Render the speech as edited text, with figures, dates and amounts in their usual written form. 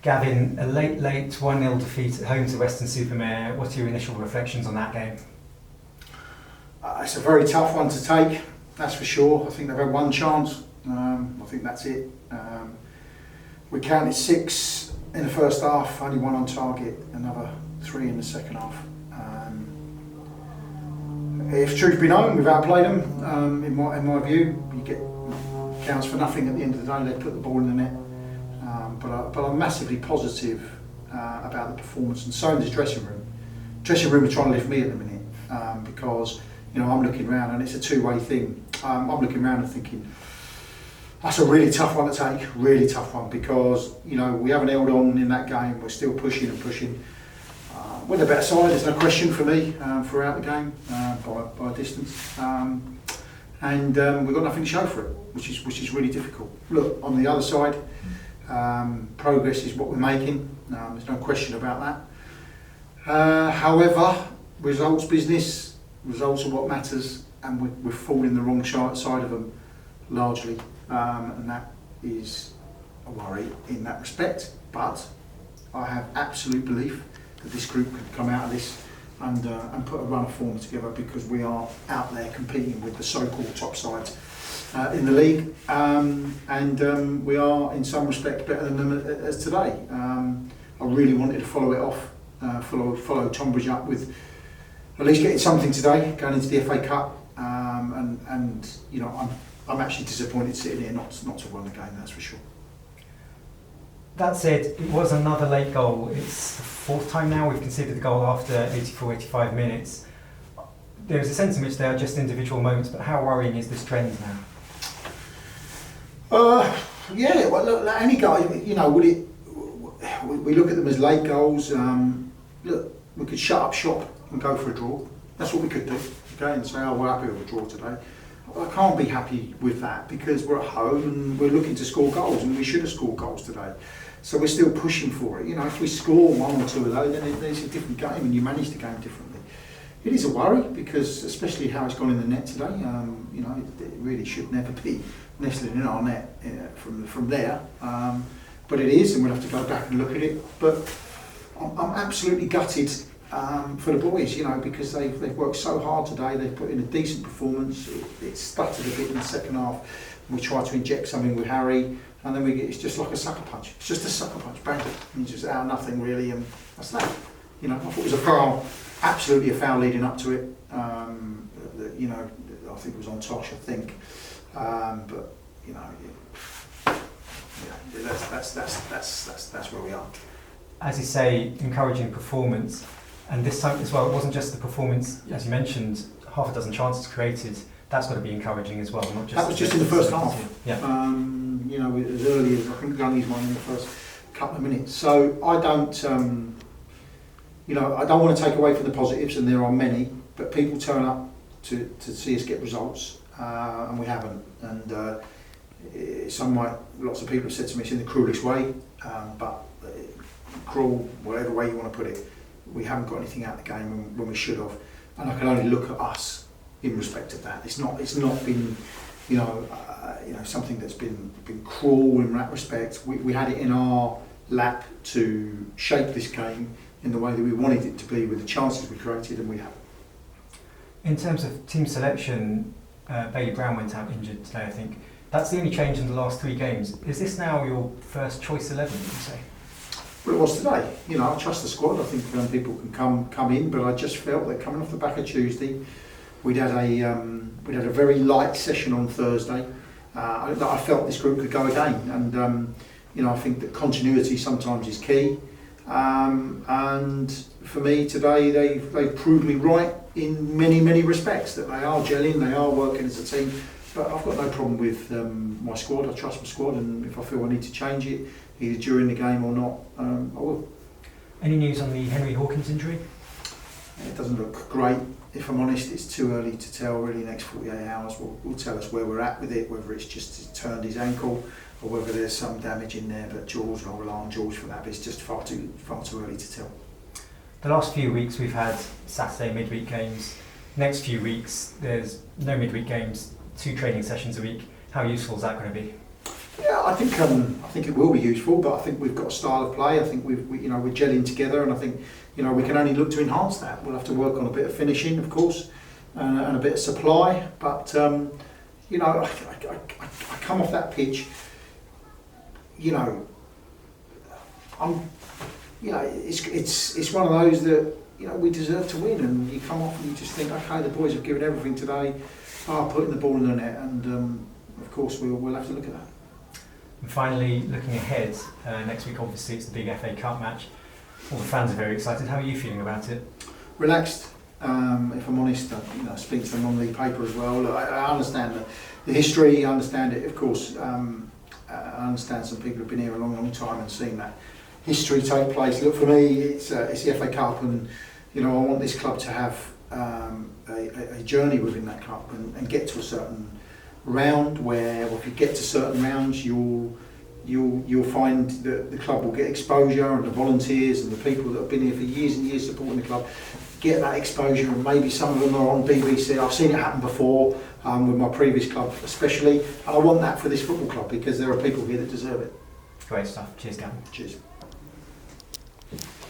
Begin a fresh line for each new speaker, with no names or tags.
Gavin, a late 1-0 defeat at home to Weston-Super-Mare. What are your initial reflections on that game?
It's a very tough one to take, that's for sure. I think they've had one chance. I think that's it. We counted 6 in the first half, only 1 on target, another 3 in the second half. If truth be known, we've outplayed them. In my view, you get counts for nothing at the end of the day. They put the ball in the net. But I'm massively positive about the performance, and so is the dressing room. Dressing room are trying to lift me at the minute because I'm looking around and it's a two-way thing. I'm looking around and thinking that's a really tough one to take, really tough one, because we haven't held on in that game. We're still pushing and pushing. We're the better side, there's no question for me throughout the game by a distance, and we've got nothing to show for it, which is really difficult. Look, on the other side, progress is what we're making. There's no question about that. However, results business, results are what matters, and we're falling the wrong side of them largely, and that is a worry in that respect. But I have absolute belief that this group could come out of this and put a run of form together, because we are out there competing with the so-called top sides in the league, and we are in some respects better than them as today. I really wanted to follow it off, follow Tonbridge up with at least getting something today, going into the FA Cup, and I'm actually disappointed sitting here not to win the game, that's for sure.
That said, it was another late goal. It's the 4th time now we've conceded the goal after 85 minutes. There's a sense in which they are just individual moments, but how worrying is this trend now?
Yeah, well, look, any guy, we look at them as late goals. Look, we could shut up shop and go for a draw. That's what we could do, okay, and say, we're happy with a draw today. I can't be happy with that, because we're at home and we're looking to score goals, and we should have scored goals today. So we're still pushing for it. If we score 1 or 2 of those, then it's a different game, and you manage the game differently. It is a worry, because especially how it's gone in the net today, it really should never be nestling in our net from there. But it is, and we'll have to go back and look at it. But I'm absolutely gutted for the boys, because they've worked so hard today. They've put in a decent performance. It stuttered a bit in the second half. We tried to inject something with Harry, and then it's just like a sucker punch. It's just a sucker punch, bang, and just out of nothing really, and that's that. I thought it was a foul, absolutely a foul leading up to it. I think it was on Tosh, I think, but that's where we are.
As you say, encouraging performance. And this time as well, it wasn't just the performance, as you mentioned, half a dozen chances created. That's got to be encouraging as well, not just.
That was just in the first half.
Yeah.
As early as I think Gunny's one in the first couple of minutes. So I don't want to take away from the positives, and there are many. But people turn up to see us get results, and we haven't. And lots of people have said to me it's in the cruelest way, but cruel, whatever way you want to put it. We haven't got anything out of the game when we should have, and I can only look at us in respect of that. It's not been, something that's been cruel in that respect. We had it in our lap to shape this game in the way that we wanted it to be, with the chances we created, and we haven't.
In terms of team selection, Bailey Brown went out injured today, I think. That's the only change in the last 3 games. Is this now your first choice 11, would you say?
Well, it was today. I trust the squad. I think people can come in, but I just felt that coming off the back of Tuesday, we'd had a very light session on Thursday. I felt this group could go again, and I think that continuity sometimes is key. And for me today, they've proved me right in many respects, that they are gelling, they are working as a team. But I've got no problem with my squad. I trust my squad, and if I feel I need to change it, either during the game or not, I will.
Any news on the Henry Hawkins injury?
It doesn't look great, if I'm honest. It's too early to tell, really. Next 48 hours will tell us where we're at with it, whether it's just turned his ankle or whether there's some damage in there. But George, and I'll rely on George for that, but it's just far too early to tell.
The last few weeks we've had Saturday midweek games. Next few weeks there's no midweek games, 2 training sessions a week. How useful is that going to be?
Yeah, I think it will be useful, but I think we've got a style of play. I think we're gelling together, and I think we can only look to enhance that. We'll have to work on a bit of finishing, of course, and a bit of supply. But I come off that pitch. It's one of those that we deserve to win, and you come off and you just think, okay, the boys have given everything today, putting the ball in the net, and of course we'll have to look at that.
And finally, looking ahead, next week obviously it's the big FA Cup match. All the fans are very excited. How are you feeling about it?
Relaxed, if I'm honest. I speak to the non-league paper as well. Look, I understand the history, I understand it, of course. I understand some people have been here a long time and seen that history take place. Look, for me, it's the FA Cup, and I want this club to have a journey within that cup and get to a certain round where, if you get to certain rounds, you'll find that the club will get exposure, and the volunteers and the people that have been here for years and years supporting the club get that exposure, and maybe some of them are on BBC. I've seen it happen before with my previous club especially, and I want that for this football club because there are people here that deserve it.
Great stuff. Cheers, Gavin.
Cheers.